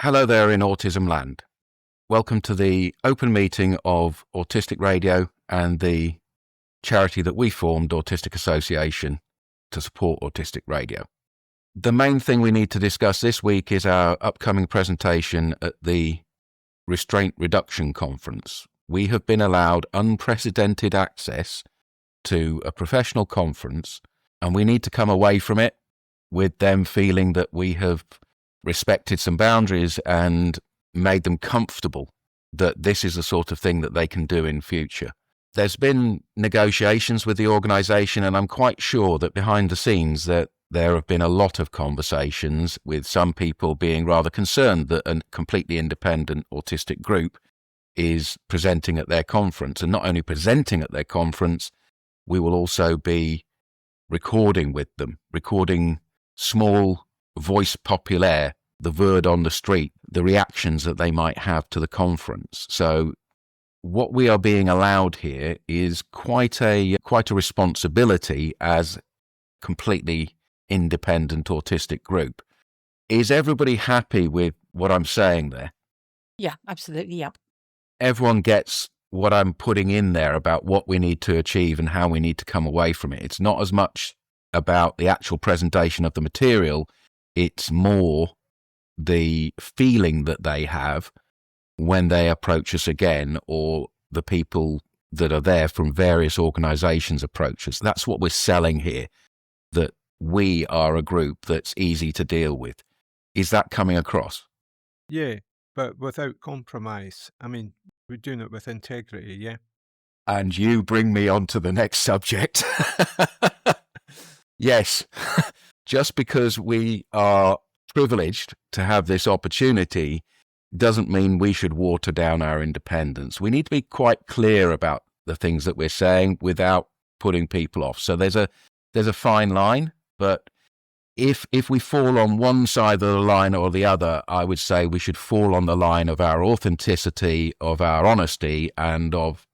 Hello there in Autism Land. Welcome to the open meeting of Autistic Radio and the charity that we formed, Autistic Association, to support Autistic Radio. The main thing we need to discuss this week is our upcoming presentation at the Restraint Reduction Conference. We have been allowed unprecedented access to a professional conference, and we need to come away from it with them feeling that we have respected some boundaries and made them comfortable that this is the sort of thing that they can do in future. There's been negotiations with the organisation, and I'm quite sure that behind the scenes that there have been a lot of conversations with some people being rather concerned that a completely independent autistic group is presenting at their conference. And not only presenting at their conference, we will also be recording with them, recording small voice populaire, the word on the street, the reactions that they might have to the conference. So what we are being allowed here is quite a responsibility as completely independent autistic group. Is everybody happy with what I'm saying there? Yeah, absolutely, yeah. Everyone gets what I'm putting in there about what we need to achieve and how we need to come away from it. It's not as much about the actual presentation of the material, it's more the feeling that they have when they approach us again, or the people that are there from various organisations approach us. That's what we're selling here, that we are a group that's easy to deal with. Is that coming across? Yeah, but without compromise. I mean, we're doing it with integrity, yeah? And you bring me on to the next subject. Yes, just because we are privileged to have this opportunity doesn't mean we should water down our independence. We need to be quite clear about the things that we're saying without putting people off. So there's a fine line, but if we fall on one side of the line or the other, I would say we should fall on the line of our authenticity, of our honesty, and of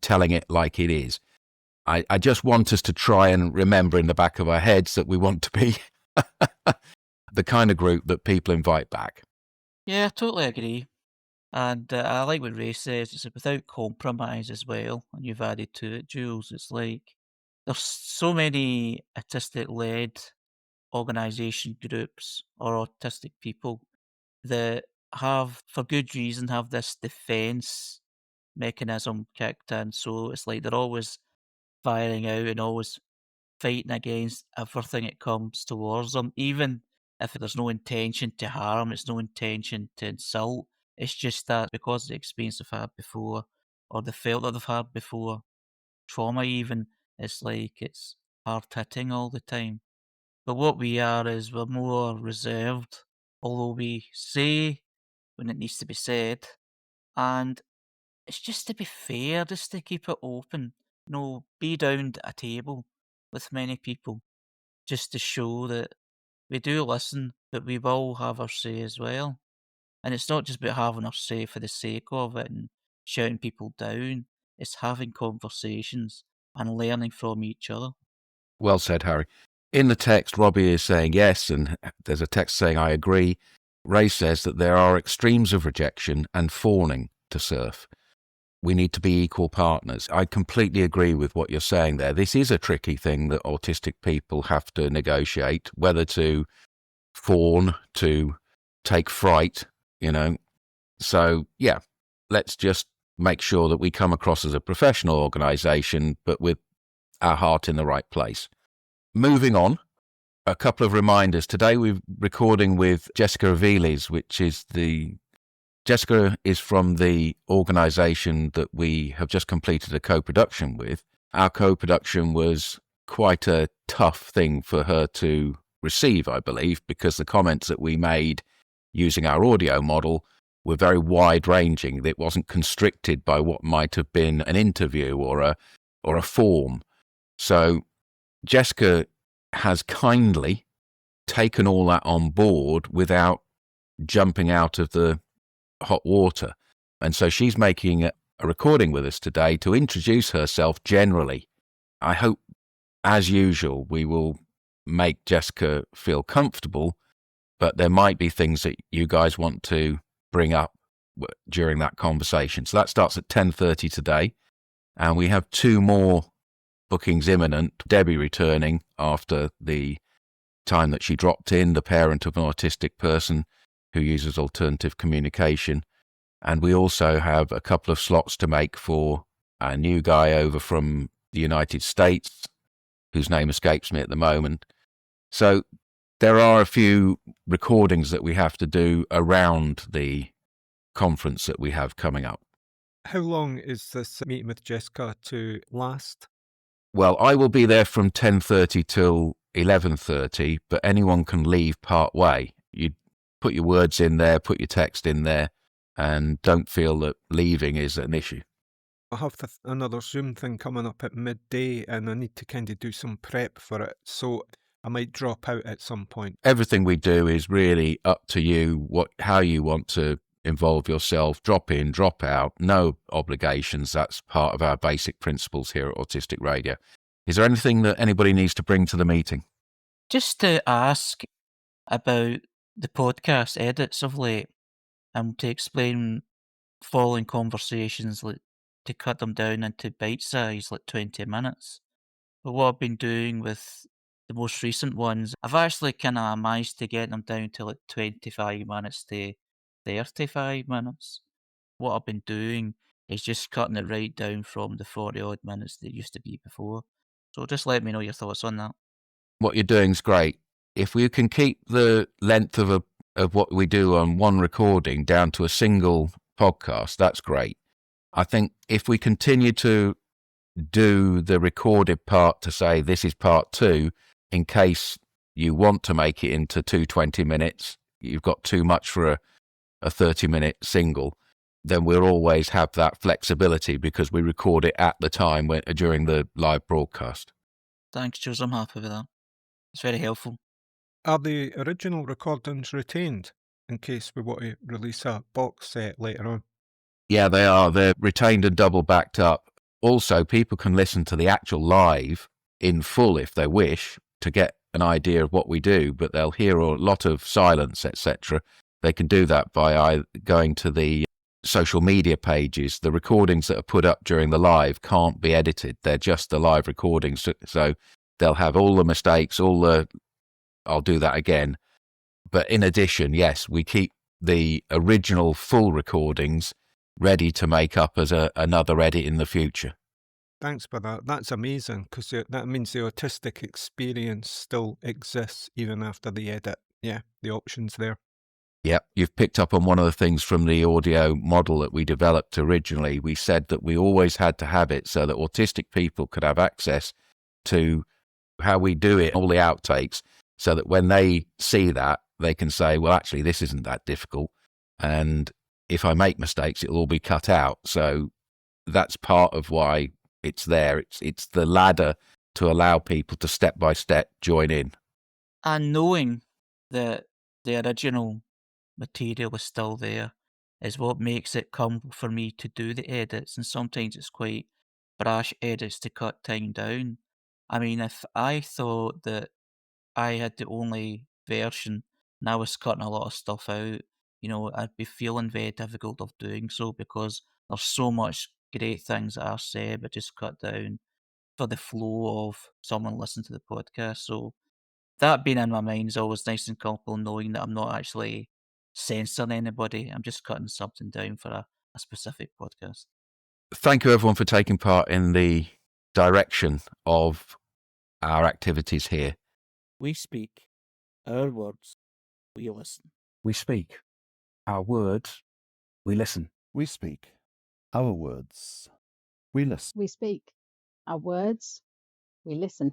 telling it like it is. I just want us to try and remember in the back of our heads that we want to be the kind of group that people invite back. Yeah, I totally agree. And I like what Ray says, it's without compromise as well. And you've added to it, Jules. It's like there's so many autistic-led organisation groups or autistic people that have, for good reason, have this defence mechanism kicked in. So it's like they're always firing out and always fighting against everything that comes towards them, even if there's no intention to harm, it's no intention to insult. It's just that because of the experience they've had before, or the felt that they've had before, trauma even, it's like it's hard hitting all the time. But what we are is we're more reserved, although we say when it needs to be said, and it's just to be fair, just to keep it open. Be down at a table with many people, just to show that we do listen, but we will have our say as well. And it's not just about having our say for the sake of it and shouting people down. It's having conversations and learning from each other. Well said, Harry. In the text, Robbie is saying yes, and there's a text saying I agree. Ray says that there are extremes of rejection and fawning to surf. We need to be equal partners. I completely agree with what you're saying there. This is a tricky thing that autistic people have to negotiate, whether to fawn, to take fright, So, yeah, let's just make sure that we come across as a professional organisation, but with our heart in the right place. Moving on, a couple of reminders. Today we're recording with Jessica Aviles, Jessica is from the organisation that we have just completed a co-production with. Our co-production was quite a tough thing for her to receive, I believe, because the comments that we made using our audio model were very wide-ranging. It wasn't constricted by what might have been an interview or a form. So Jessica has kindly taken all that on board without jumping out of the hot water. And so she's making a recording with us today to introduce herself generally. I hope, as usual, we will make Jessica feel comfortable but there might be things that you guys want to bring up during that conversation. So that starts at 10:30 today, and we have 2 more bookings imminent. Debbie returning after the time that she dropped in, the parent of an autistic person who uses alternative communication. And we also have a couple of slots to make for a new guy over from the United States, whose name escapes me at the moment. So there are a few recordings that we have to do around the conference that we have coming up. How long is this meeting with Jessica to last? Well, I will be there from 10:30 till 11:30, but anyone can leave part way. You put your words in there, put your text in there, and don't feel that leaving is an issue. I have another Zoom thing coming up at midday, and I need to kind of do some prep for it, so I might drop out at some point. Everything we do is really up to you, how you want to involve yourself. Drop in, drop out, no obligations. That's part of our basic principles here at Autistic Radio. Is there anything that anybody needs to bring to the meeting? Just to ask about the podcast edits of late, and to explain following conversations, like to cut them down into bite size, like 20 minutes. But what I've been doing with the most recent ones, I've actually kind of managed to get them down to like 25 minutes to 35 minutes. What I've been doing is just cutting it right down from the 40 odd minutes that it used to be before. So just let me know your thoughts on that. What you're doing is great. If we can keep the length of what we do on one recording down to a single podcast, that's great. I think if we continue to do the recorded part to say this is part 2, in case you want to make it into 220 minutes, you've got too much for a 30-minute single, then we'll always have that flexibility because we record it at the time during the live broadcast. Thanks, Jules. I'm happy with that. It's very helpful. Are the original recordings retained in case we want to release a box set later on? Yeah, they are. They're retained and double backed up. Also, people can listen to the actual live in full if they wish to get an idea of what we do, but they'll hear a lot of silence, etc. They can do that by going to the social media pages. The recordings that are put up during the live can't be edited. They're just the live recordings. So they'll have all the mistakes, I'll do that again. But in addition, yes, we keep the original full recordings ready to make up as another edit in the future. Thanks for that. That's amazing, because that means the autistic experience still exists even after the edit. Yeah, the option's there. Yep, you've picked up on one of the things from the audio model that we developed originally. We said that we always had to have it so that autistic people could have access to how we do it, all the outtakes, so that when they see that, they can say, well, actually, this isn't that difficult. And if I make mistakes, it'll all be cut out. So that's part of why it's there. It's the ladder to allow people to step by step join in. And knowing that the original material is still there is what makes it comfortable for me to do the edits. And sometimes it's quite brash edits to cut time down. I mean, if I thought that I had the only version and I was cutting a lot of stuff out, I'd be feeling very difficult of doing so, because there's so much great things that are said but just cut down for the flow of someone listening to the podcast. So that being in my mind is always nice and comfortable, knowing that I'm not actually censoring anybody. I'm just cutting something down for a specific podcast. Thank you, everyone, for taking part in the direction of our activities here. We speak our words, we listen. We speak our words, we listen. We speak our words, we listen. We speak our words, we listen.